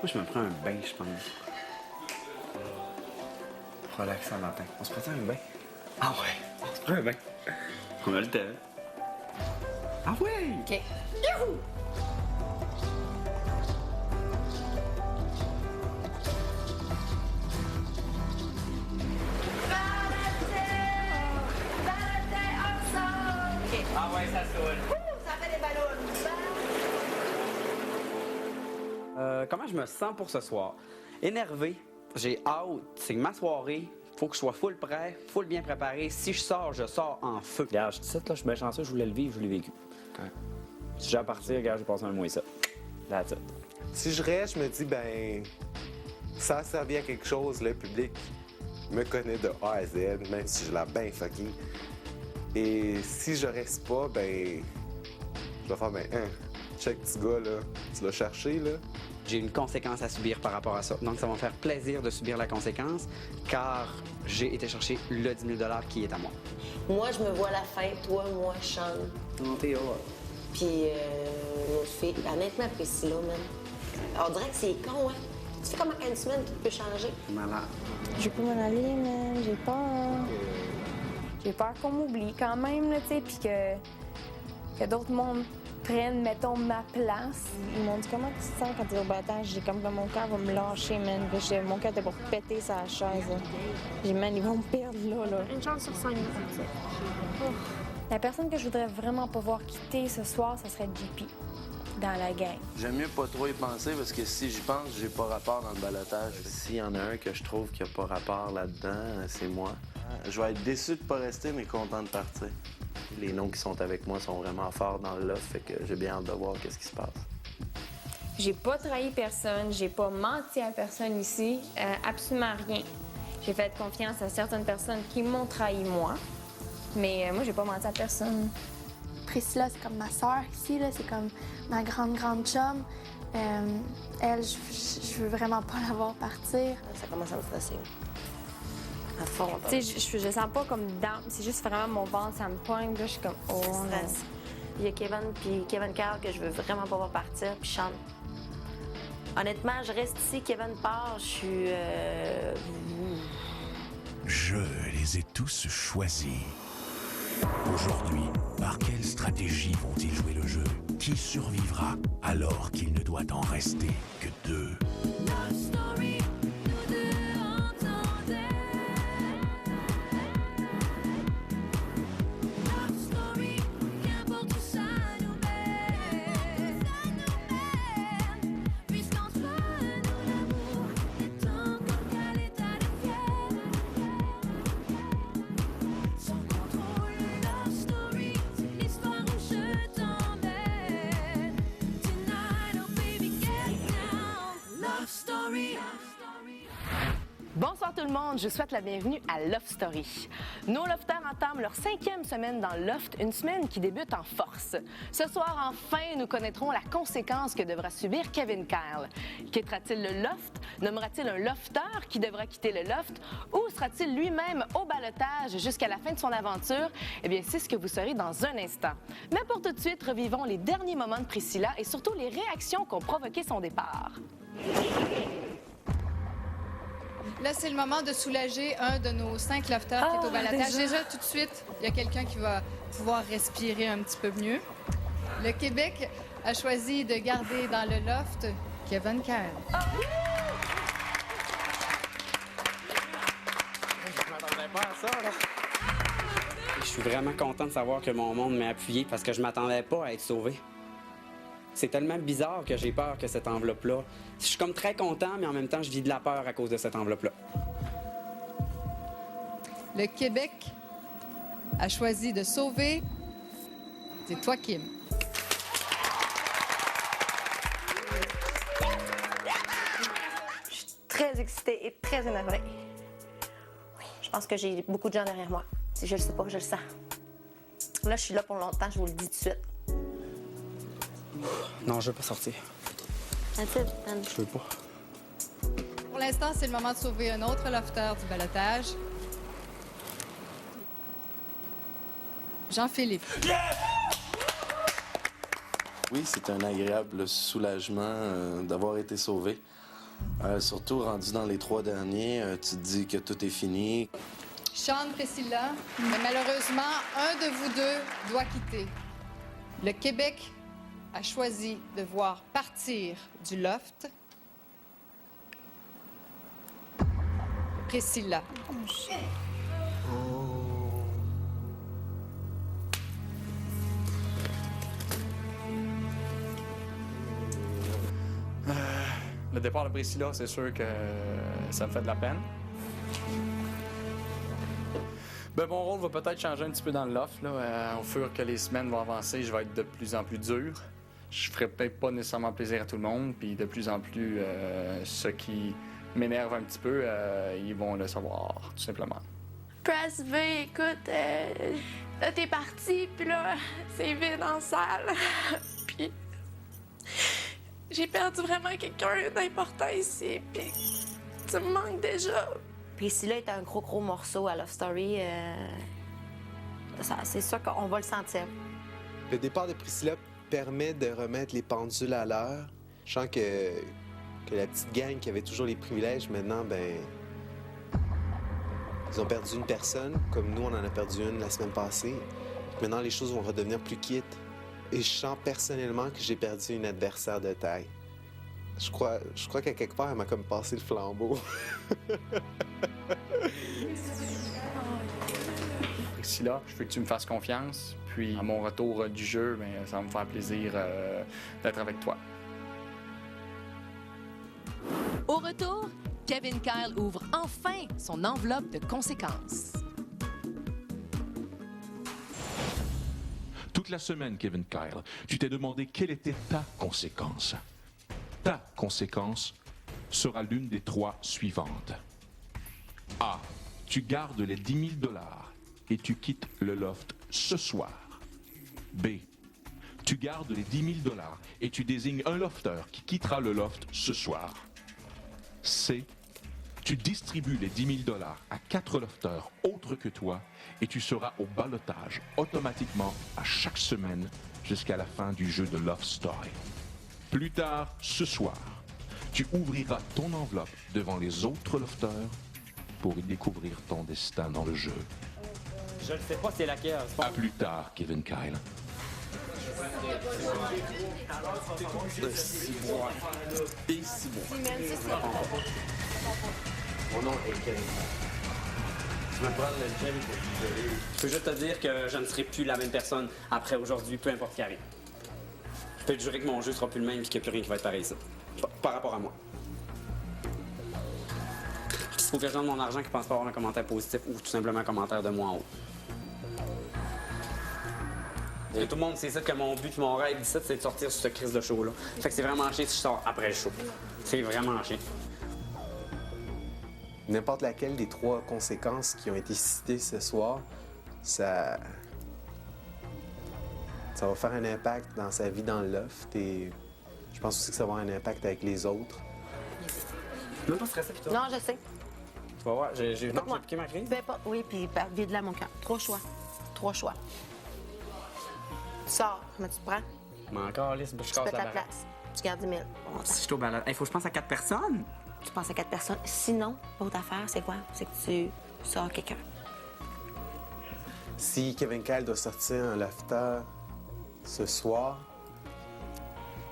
Moi, je me prends un bain, je pense. Relaxant matin. On se prend un bain? Ah ouais, on se prend un bain. On a le temps. Ah ouais! OK. Youhou! OK. Ah ouais, ça saoule. Ça fait des ballons. Comment je me sens pour ce soir? Énervé. J'ai hâte. C'est ma soirée. Faut que je sois full prêt, full bien préparé. Si je sors en feu. Regarde, je dis ça, là, je suis bien chanceux, je voulais le vivre, je l'ai vécu. Ouais. Si j'ai à partir, regarde, j'ai passé un mois et ça. That's it. Si je reste, je me dis, ben, ça a servi à quelque chose, le public me connaît de A à Z, même si je l'ai bien fucké. Et si je reste pas, ben, je vais faire, ben, check petit gars, là, tu l'as cherché, là. J'ai une conséquence à subir par rapport à ça. Donc, ça va me faire plaisir de subir la conséquence, car j'ai été chercher le 10 000 $ qui est à moi. Moi, je me vois à la fin. Toi, moi, Sean. Non, t'es hot. Puis, l'autre fille. Honnêtement, Priscilla, man. On dirait que c'est con, hein? Tu sais comment une semaine, tout peut changer. Malade. Je peux m'en aller, man. J'ai peur. J'ai peur qu'on m'oublie quand même, là, tu sais, puis que d'autres mondes prennent, mettons, ma place. Ils m'ont dit comment tu te sens quand t'es au balotage. J'ai comme mon cœur va me lâcher, man. Mon cœur était pour péter sa chaise. Là. J'ai man, ils vont me perdre là. Une chance sur 5. La personne que je voudrais vraiment pas voir quitter ce soir, ça serait JP dans la gang. J'aime mieux pas trop y penser parce que si j'y pense, j'ai pas rapport dans le balotage. S'il y en a un que je trouve qui a pas rapport là-dedans, c'est moi. Je vais être déçu de pas rester, mais content de partir. Les noms qui sont avec moi sont vraiment forts dans le loft, fait que j'ai bien hâte de voir qu'est-ce qui se passe. J'ai pas trahi personne, j'ai pas menti à personne ici, absolument rien. J'ai fait confiance à certaines personnes qui m'ont trahi moi, mais moi j'ai pas menti à personne. Priscilla, c'est comme ma sœur ici, là. C'est comme ma grande chum. Elle, je veux vraiment pas la voir partir. Ça commence à me stresser. À fond. Tu sais, je sens pas comme down, c'est juste vraiment mon ventre, ça me poigne, là, je suis comme oh non. Stress. Il y a Kevin Carl que je veux vraiment pas voir partir, puis Sean. Honnêtement, je reste ici, Kevin part, je suis... Je les ai tous choisis. Aujourd'hui, par quelle stratégie vont-ils jouer le jeu? Qui survivra alors qu'il ne doit en rester que 2? Bonsoir tout le monde, je vous souhaite la bienvenue à Love Story. Nos lofters entament leur 5e semaine dans le Loft, une semaine qui débute en force. Ce soir, enfin, nous connaîtrons la conséquence que devra subir Kevin Kyle. Quittera-t-il le Loft? Nommera-t-il un lofter qui devra quitter le Loft? Ou sera-t-il lui-même au balotage jusqu'à la fin de son aventure? Eh bien, c'est ce que vous saurez dans un instant. Mais pour tout de suite, revivons les derniers moments de Priscilla et surtout les réactions qu'ont provoqué son départ. Là, c'est le moment de soulager un de nos 5 lofters qui est au balotage. Déjà, tout de suite, il y a quelqu'un qui va pouvoir respirer un petit peu mieux. Le Québec a choisi de garder dans le loft Kevin Carl. Je m'attendais pas à ça, là. Je suis vraiment content de savoir que mon monde m'a appuyé parce que je m'attendais pas à être sauvé. C'est tellement bizarre que j'ai peur que cette enveloppe-là... Je suis comme très content, mais en même temps, je vis de la peur à cause de cette enveloppe-là. Le Québec a choisi de sauver... C'est toi, Kim. Je suis très excitée et très énervée. Oui, je pense que j'ai beaucoup de gens derrière moi. Si je le sais pas, je le sens. Là, je suis là pour longtemps, je vous le dis tout de suite. Non, je veux pas sortir. That's it, man. Je veux pas. Pour l'instant, c'est le moment de sauver un autre lofter du balotage. Jean-Philippe. Oui, c'est un agréable soulagement d'avoir été sauvé. Surtout rendu dans les 3 derniers, tu te dis que tout est fini. Sean, Priscilla, mais malheureusement, un de vous deux doit quitter. Le Québec a choisi de voir partir du loft Priscilla. Le départ de Priscilla, c'est sûr que ça me fait de la peine. Ben, mon rôle va peut-être changer un petit peu dans le loft. Là. Au fur que les semaines vont avancer, je vais être de plus en plus dur. Je ferai peut-être pas nécessairement plaisir à tout le monde, puis de plus en plus, ceux qui m'énervent un petit peu, ils vont le savoir, tout simplement. Press V, écoute, là, t'es parti, puis là, c'est vide en salle. Puis j'ai perdu vraiment quelqu'un d'important ici, puis tu me manques déjà. Priscilla est un gros morceau à Love Story. C'est sûr qu'on va le sentir. Le départ de Priscilla permet de remettre les pendules à l'heure. Je sens que la petite gang qui avait toujours les privilèges, maintenant, ben, ils ont perdu une personne, comme nous, on en a perdu une la semaine passée. Maintenant, les choses vont redevenir plus quittes. Et je sens personnellement que j'ai perdu une adversaire de taille. Je crois qu'à quelque part, elle m'a comme passé le flambeau. Priscilla, je veux que tu me fasses confiance. Puis, à mon retour du jeu, bien, ça va me faire plaisir d'être avec toi. Au retour, Kevin Kyle ouvre enfin son enveloppe de conséquences. Toute la semaine, Kevin Kyle, tu t'es demandé quelle était ta conséquence. Ta conséquence sera l'une des 3 suivantes. A. Tu gardes les 10 000 $ et tu quittes le loft ce soir. B. Tu gardes les 10 000 $ et tu désignes un lofter qui quittera le loft ce soir. C. Tu distribues les 10 000 $ à 4 lofters autres que toi et tu seras au ballottage automatiquement à chaque semaine jusqu'à la fin du jeu de Love Story. Plus tard, ce soir, tu ouvriras ton enveloppe devant les autres lofters pour y découvrir ton destin dans le jeu. Je ne sais pas c'est laquelle. À plus tard, Kevin Kyle. Mon nom est Kevin. Tu veux prendre le gel pour t'isoler? Je peux juste te dire que je ne serai plus la même personne après aujourd'hui, peu importe ce qui arrive. Je peux te jurer que mon jeu sera plus le même et qu'il n'y a plus rien qui va être pareil ici. Par rapport à moi. Il faut que je donne mon argent qui pense pas avoir un commentaire positif ou tout simplement un commentaire de moi en haut. Et tout le monde sait ça que mon but et mon rêve d'ici, c'est de sortir sur ce crise de show-là. Fait que c'est vraiment chiant si je sors après le show. C'est vraiment chiant. N'importe laquelle des 3 conséquences qui ont été citées ce soir, ça va faire un impact dans sa vie dans le loft et je pense aussi que ça va avoir un impact avec les autres. Même pas stressé, putain. Non, je sais. Tu vas voir, j'ai piqué ma crise. Peu importe. Oui, puis vide-la mon cœur. 3 choix. 3 choix. Tu sors, comment tu te prends? Mais encore, lisse, je Tu casse pètes la la baraque. place. Tu gardes 10 000. Bon, Si je suis au balade, il faut que je pense à 4 personnes. tu penses à 4 personnes. Sinon, l'autre affaire, c'est quoi? C'est que tu sors quelqu'un. Si Kevin Kyle doit sortir un lofter ce soir,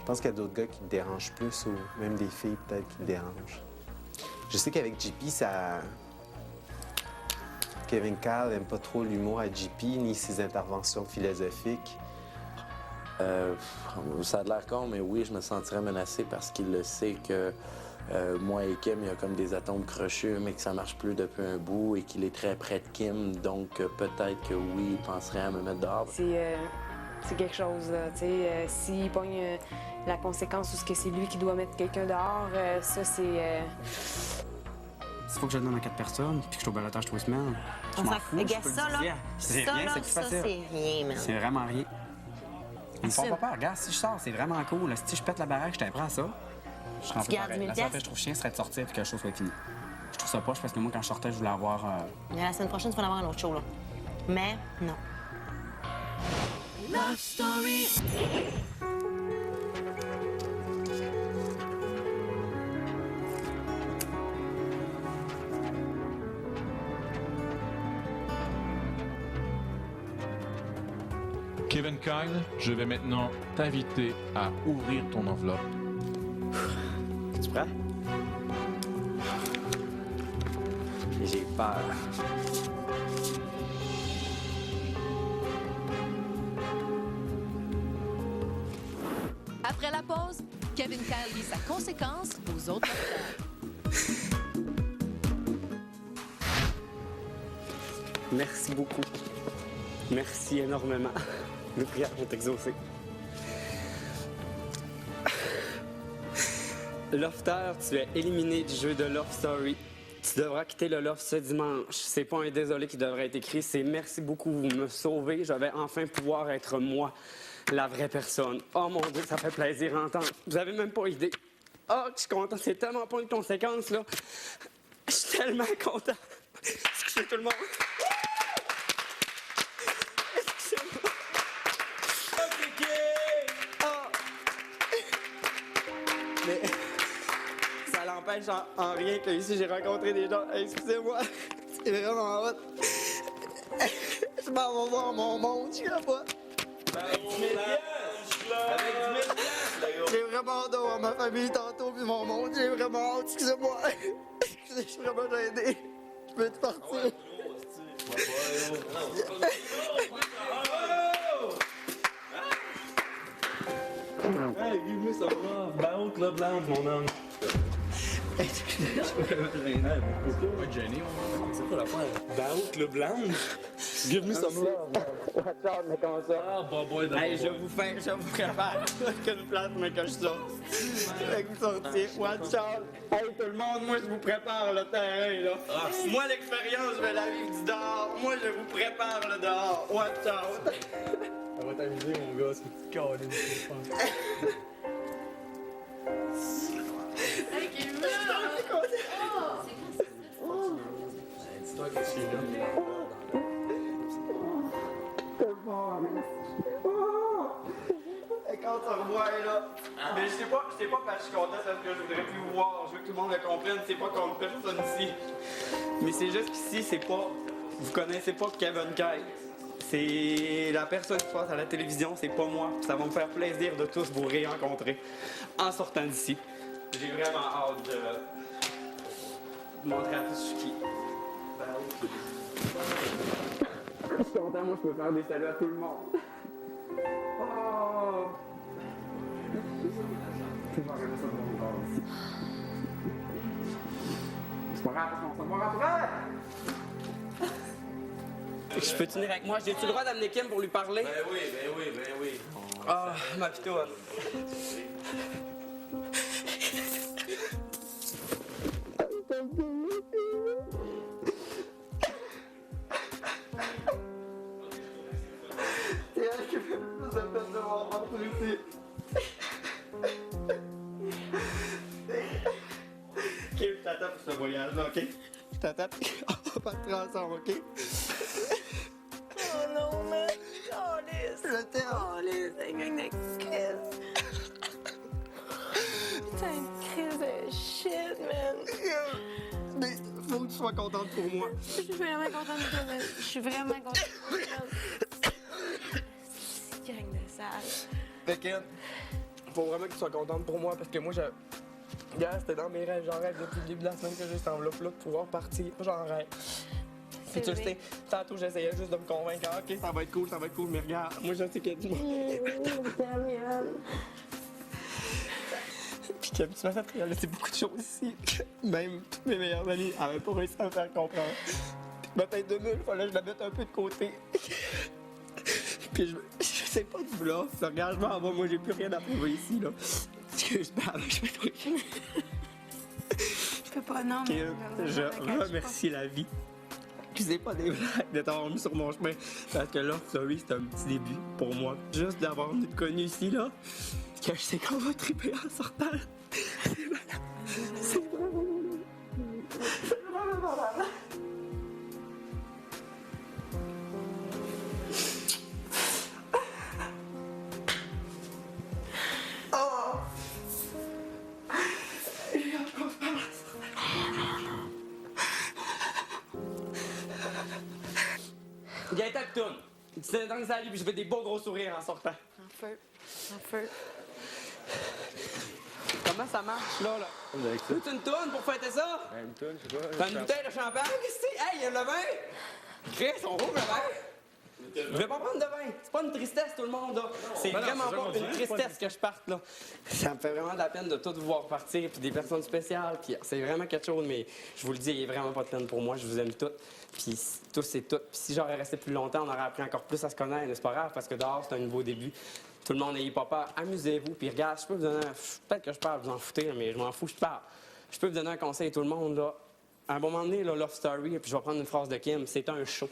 je pense qu'il y a d'autres gars qui me dérangent plus ou même des filles peut-être qui me dérangent. Je sais qu'avec JP, Kevin Kyle n'aime pas trop l'humour à JP ni ses interventions philosophiques. Ça a l'air con, mais oui, je me sentirais menacé parce qu'il le sait que moi et Kim, il y a comme des atomes crochus, mais que ça marche plus depuis un bout et qu'il est très près de Kim. Donc, peut-être que oui, il penserait à me mettre dehors. C'est quelque chose, là. Tu sais, s'il pogne la conséquence ou ce que c'est lui qui doit mettre quelqu'un dehors, ça, c'est... S'il faut que je le donne à 4 personnes puis que je suis au balotage 3 semaines, je On m'en s'en fous. regarde je peux ça, le là. dire. C'est Ça, rien, là, c'est plus ça, facile. c'est rien, man. C'est vraiment rien. Ils me font Assume. pas peur. Regarde, si je sors, c'est vraiment cool. Si je pète la baraque, je t'apprends à ça. Je serais un peu gardes pareil. 1000 La seule affaire que je trouve chiant serait de sortir et que la chose soit finie. Je trouve ça poche parce que moi, quand je sortais, je voulais avoir... Mais la semaine prochaine, tu vas en avoir un autre show, là. Mais non. Love Story. Kevin Kyle, je vais maintenant t'inviter à ouvrir ton enveloppe. Tu prêt? J'ai peur. Après la pause, Kevin Kyle lit sa conséquence aux autres acteurs. Merci beaucoup. Merci énormément. Mes prières vont exaucées. Lofter, tu es éliminé du jeu de Love Story. Tu devras quitter le Loft ce dimanche. C'est pas un désolé qui devrait être écrit, c'est merci beaucoup, vous me sauvez. Je vais enfin pouvoir être moi, la vraie personne. Oh mon Dieu, ça fait plaisir à entendre. Vous avez même pas idée. Oh, je suis content, c'est tellement pas une conséquence, là. Je suis tellement content. Excusez tout le monde. Excusez-moi. Mais ça l'empêche en rien que ici j'ai rencontré des gens. Excusez-moi, c'est vraiment hot. Je m'en vais voir mon monde, je sais pas. Avec 10 000 J'ai vraiment hâte de voir ma famille tantôt puis mon monde. J'ai vraiment hâte, excusez-moi. Je suis vraiment gêné. Je peux te partir. Hey, give-me some love. Bounce Club Lounge, mon homme. Je suis pas gêné, c'est quoi l'affaire? Bounce Club Lounge? Give me some love. Watch out, mais comme ça. Ah, bah, boy, Hey, je vous prépare qu'une place, mais que je sorte. Fait que vous sortiez. Watch out. Hey, tout le monde, moi, je vous prépare le terrain, là. Moi, l'expérience, je vais la vivre du dehors. Moi, je vous prépare le dehors. Watch out. Ça va t'amuser, mon gars, c'est une petite câline, je pense. Hey, Kevin! Dis-toi que je suis là. Et quand tu revois, là. Mais je sais pas parce que je suis content parce que je voudrais plus vous voir. Je veux que tout le monde le comprenne. C'est pas contre personne ici. Mais c'est juste qu'ici, c'est pas. Vous connaissez pas Kevin Kyle. C'est la personne qui passe à la télévision, c'est pas moi. Ça va me faire plaisir de tous vous rérencontrer en sortant d'ici. J'ai vraiment hâte de montrer à tous je suis qui. Je suis content, moi je peux faire des saluts à tout le monde. Oh! C'est pas grave, ça de mon corps ici. C'est pas grave, on s'en va après! Je peux tenir avec moi? J'ai-tu le droit d'amener Kim pour lui parler? Ben oui. Ah, ma pitoune. C'est elle qui fait le plus de peine de voir rentrer ici. Ok, je t'attends pour ce voyage-là, ok? Je t'attends, on va partir ensemble, ok? Oh non, man! Calisse! Je t'aime. Calisse, c'est une crise! Putain, une crise de shit, man! Mais faut que tu sois contente pour moi. Je suis vraiment contente de toi, man. Je suis vraiment contente de toi. C'est gang de sale. Fait que, faut vraiment que tu sois contente pour moi parce que moi, Gars, c'était dans mes rêves. J'en rêve depuis le début de la semaine que j'ai cette enveloppe-là pour pouvoir partir. J'en rêve. Puis tu le sais, tantôt j'essayais juste de me convaincre. Ah, ok, ça va être cool, mais regarde, moi je sais qu'il y a du monde. Puis que tu m'as fait réaliser beaucoup de choses ici. Même toutes mes meilleures amies n'avaient pas réussi à me faire comprendre. Puis ma tête de mule, il fallait que je la mette un peu de côté. Puis je sais pas du bluff. Regarde, je m'en vais, moi j'ai plus rien à prouver ici, là. Excuse-moi, je vais trouver. Je peux pas, non, mais... Je remercie la vie. Puis c'est pas des blagues de t'avoir mis sur mon chemin. Parce que là, sorry, c'est un petit début pour moi. Juste d'avoir nous connus ici, là. Que je sais qu'on va triper en sortant. C'est malade. C'est vraiment malade. C'est vraiment malade. Oh! Viens ta pitoune. C'est dans le salut, puis je fais des beaux gros sourires en sortant. En feu. En feu. Comment ça marche, là? Toute une toune pour fêter ça? Une toune, je sais pas. T'as une bouteille de champagne? Hey, il y a le vin! Chris, on rouvre le vin! Je vais pas prendre de vin. C'est pas une tristesse, tout le monde, là. C'est vraiment pas une tristesse que je parte, là. Ça me fait vraiment de la peine de tout vous voir partir, puis des personnes spéciales, puis c'est vraiment quelque chose, mais je vous le dis, il est vraiment pas de peine pour moi. Je vous aime toutes, puis tous et toutes. Puis si j'aurais resté plus longtemps, on aurait appris encore plus à se connaître, mais c'est pas grave, parce que dehors, c'est un nouveau début. Tout le monde n'ayez pas peur. Amusez-vous, puis regarde, je peux vous donner peut-être que je parle, vous en foutez, mais je m'en fous, je parle. Je peux vous donner un conseil à tout le monde, là. À un moment donné, là, Love Story, puis je vais prendre une phrase de Kim, c'est un show.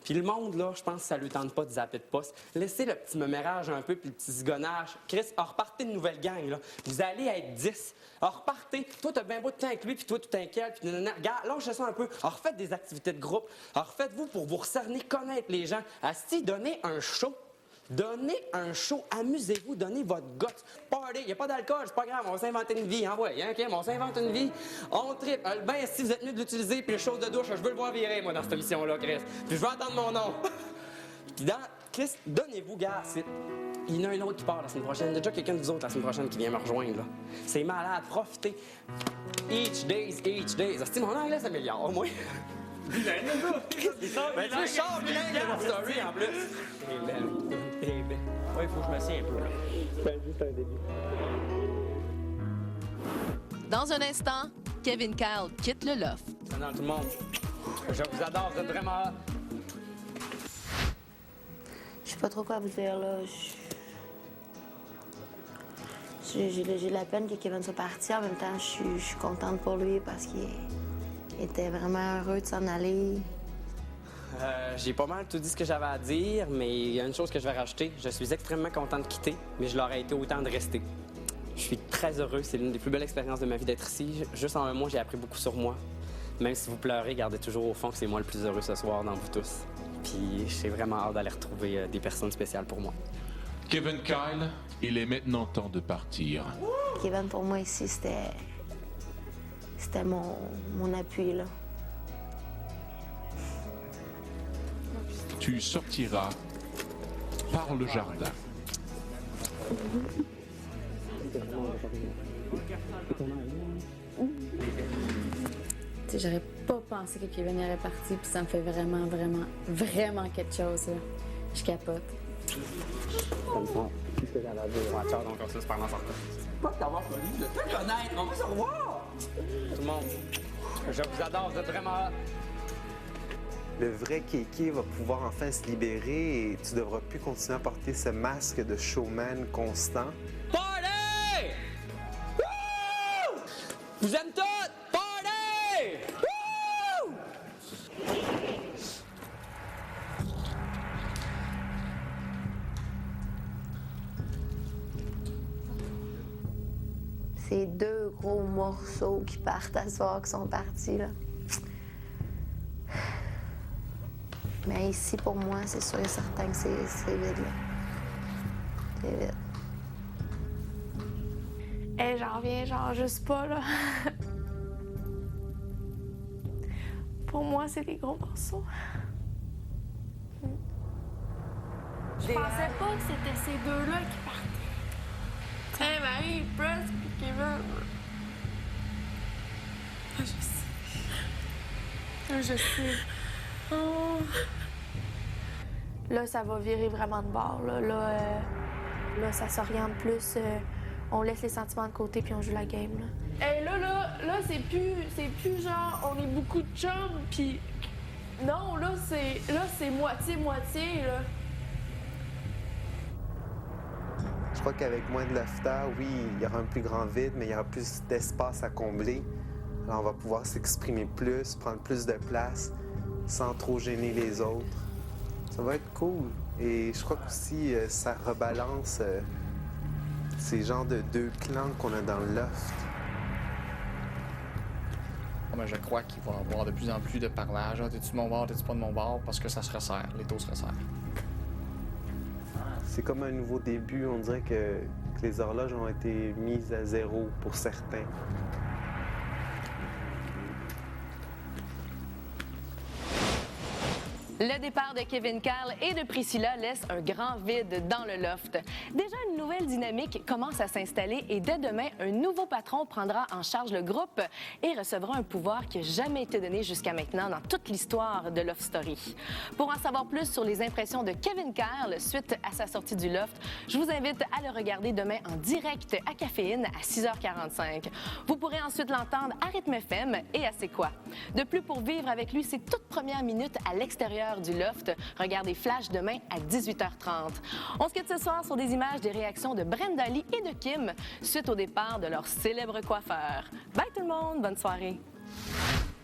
Puis le monde, là, je pense que ça lui tente pas de zapper de poste. Laissez le petit mémérage un peu, puis le petit zigonnage. Chris, repartez une nouvelle gang, là. Vous allez être 10. Repartez. Toi, t'as bien beau de temps avec lui, puis toi, tu t'inquiètes, puis regarde, lâchez ça un peu. Refaites des activités de groupe. Refaites-vous pour vous recerner, connaître les gens. Asti, donnez un show. Donnez un show, amusez-vous, donnez votre goût. Party, il n'y a pas d'alcool, c'est pas grave, on va s'inventer une vie, hein, ouais, hein, Kim, on s'invente une vie, on tripe. Ben, si vous êtes mieux de l'utiliser, puis les choses de douche, je veux le voir virer, moi, dans cette émission-là, Chris. Puis je veux entendre mon nom. Puis Chris, donnez-vous, gars, il y en a un autre qui part la semaine prochaine. Il y a déjà quelqu'un de vous autres la semaine prochaine qui vient me rejoindre, là. C'est malade, profitez. Each days. Asti, mon anglais s'améliore, moi. Bilingue, le gars! Ben, tu sors bilingue de Love Story, en plus! Très belle. Ouais, il faut que je m'assieds un peu, là. C'est juste un début. Dans un instant, Kevin Kyle quitte le loft. Salut tout le monde. Je vous adore, vous êtes vraiment... Je sais pas trop quoi vous dire, là. J'ai de la peine que Kevin soit parti. En même temps, je suis contente pour lui parce qu'il était vraiment heureux de s'en aller. J'ai pas mal tout dit ce que j'avais à dire, mais il y a une chose que je vais rajouter. Je suis extrêmement content de quitter, mais je l'aurais été autant de rester. Je suis très heureux. C'est l'une des plus belles expériences de ma vie d'être ici. Juste en un mois, j'ai appris beaucoup sur moi. Même si vous pleurez, gardez toujours au fond que c'est moi le plus heureux ce soir dans vous tous. Puis j'ai vraiment hâte d'aller retrouver des personnes spéciales pour moi. Kevin Kyle, il est maintenant temps de partir. Kevin, pour moi, ici, c'était mon appui, là. Tu sortiras par le jardin. J'aurais pas pensé que Kevin irait partir, puis ça me fait vraiment, vraiment, vraiment quelque chose, là. Je capote. Comme ça, qu'est-ce que j'allais dire? Ouais, ciao, donc on se parle en sortant. Pas de t'avoir connu, de te connaître, on va se revoir! Tout le monde, je vous adore, vous êtes vraiment... Le vrai Kéké va pouvoir enfin se libérer et tu devras plus continuer à porter ce masque de showman constant. Party! Woo! Vous aimez toutes? Party! Woo! C'est 2 gros morceaux qui partent à soir, qui sont partis, là. Mais ici, pour moi, c'est sûr et certain que c'est vide, là. C'est vide. Hey, j'en reviens, genre, juste pas, là. Pour moi, c'est des gros morceaux. Je pensais pas que c'était ces deux-là qui partaient. Hey, Marie, Press puis Kevin. Je sais. Oh. Là, ça va virer vraiment de bord. Là, ça s'oriente plus. On laisse les sentiments de côté puis on joue la game. Là. Hey, là, c'est plus genre on est beaucoup de chums puis non, là c'est moitié là. Je crois qu'avec moins de laughter, oui, il y aura un plus grand vide, mais il y aura plus d'espace à combler. Alors on va pouvoir s'exprimer plus, prendre plus de place, sans trop gêner les autres. Ça va être cool. Et je crois qu'aussi, ça rebalance ces genres de 2 clans qu'on a dans le loft. Je crois qu'il va y avoir de plus en plus de parlage. Ah, t'es-tu de mon bord, t'es-tu pas de mon bord? Parce que ça se resserre, les taux se resserrent. C'est comme un nouveau début. On dirait que les horloges ont été mises à zéro pour certains. Le départ de Kevin Carl et de Priscilla laisse un grand vide dans le loft. Déjà, une nouvelle dynamique commence à s'installer et dès demain, un nouveau patron prendra en charge le groupe et recevra un pouvoir qui n'a jamais été donné jusqu'à maintenant dans toute l'histoire de Love Story. Pour en savoir plus sur les impressions de Kevin Carl suite à sa sortie du loft, je vous invite à le regarder demain en direct à Caféine à 6h45. Vous pourrez ensuite l'entendre à Rythme FM et à C'est quoi. De plus, pour vivre avec lui ses toutes premières minutes à l'extérieur du loft, regardez Flash demain à 18h30. On se quitte ce soir sur des images des réactions de Brenda Lee et de Kim suite au départ de leur célèbre coiffeur. Bye tout le monde, bonne soirée.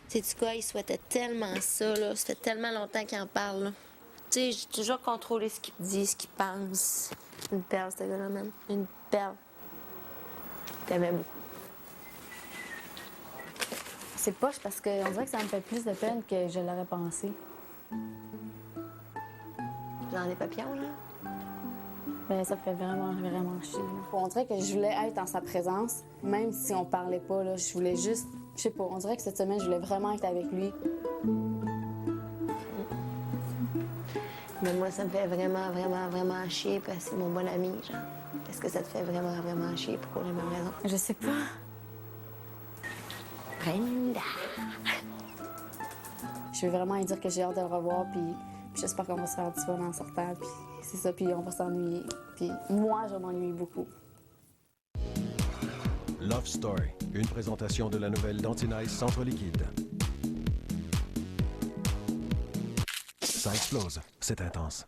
Sais-tu quoi, il souhaitait tellement ça, là. Ça fait tellement longtemps qu'il en parle, là. Tu sais, j'ai toujours contrôlé ce qu'il dit, ce qu'il pense. Une perle, ce gars-là, même. Une perle. T'aimais beaucoup. C'est poche parce qu'on dirait que ça me fait plus de peine que je l'aurais pensé. Genre des papillons, là? Ben, ça me fait vraiment, vraiment chier. On dirait que je voulais être en sa présence, même si on parlait pas, là. Je voulais juste, je sais pas, on dirait que cette semaine, je voulais vraiment être avec lui. Mais moi, ça me fait vraiment, vraiment, vraiment chier parce que c'est mon bon ami, genre. Est-ce que ça te fait vraiment, vraiment chier pour les mêmes raisons? Je sais pas. Brenda! Je veux vraiment lui dire que j'ai hâte de le revoir, puis j'espère qu'on va se faire du fun en sortant, puis c'est ça, puis on va s'ennuyer. Puis moi, je m'ennuie beaucoup. Love Story, une présentation de la nouvelle Dentinize Centre Liquide. Ça explose, c'est intense.